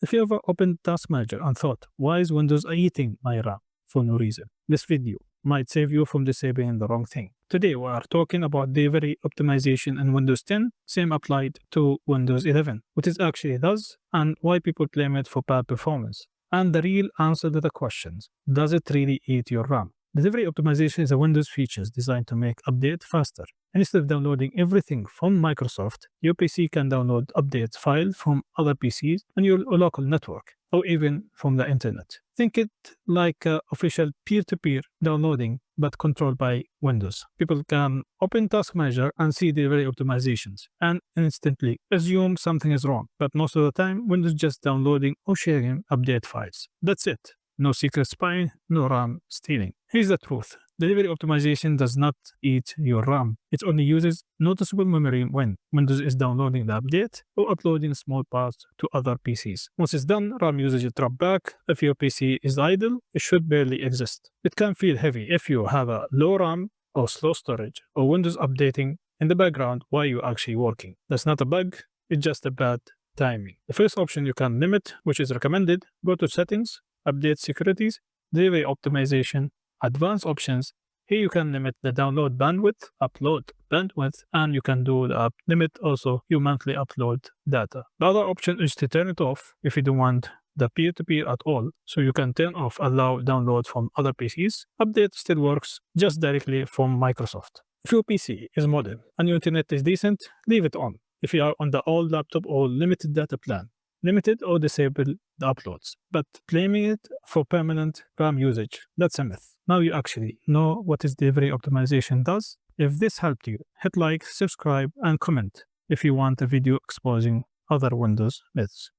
If you ever opened Task Manager and thought, why is Windows eating my RAM for no reason? This video might save you from disabling the wrong thing. Today we are talking about delivery optimization in Windows 10, same applied to Windows 11, what it actually does and why people claim it for bad performance. And the real answer to the questions, does it really eat your RAM? Delivery optimization is a Windows feature designed to make update faster. Instead of downloading everything from Microsoft, your PC can download update files from other PCs on your local network or even from the internet. Think it like official peer-to-peer downloading but controlled by Windows. People can open Task Manager and see delivery optimizations and instantly assume something is wrong. But most of the time, Windows just downloading or sharing update files. That's it. No secret spying, no RAM stealing. Here's the truth. Delivery optimization does not eat your RAM. It only uses noticeable memory when Windows is downloading the update or uploading small parts to other PCs. Once it's done, RAM usage drops back. If your PC is idle, it should barely exist. It can feel heavy if you have a low RAM or slow storage or Windows updating in the background while you're actually working. That's not a bug, it's just a bad timing. The first option you can limit, which is recommended, go to Settings, Update Securities, Delivery Optimization, Advanced Options. Here you can limit the download bandwidth, upload bandwidth, and you can do the limit also your monthly upload data. The other option is to turn it off if you don't want the peer-to-peer at all. So you can turn off allow download from other PCs. Update still works just directly from Microsoft. If your PC is modern and your internet is decent, leave it on. If you are on the old laptop or limited data plan, limited or disable the uploads, but claiming it for permanent RAM usage, that's a myth. Now you actually know what is delivery optimization does. If this helped you, hit like, subscribe, and comment if you want a video exposing other Windows myths.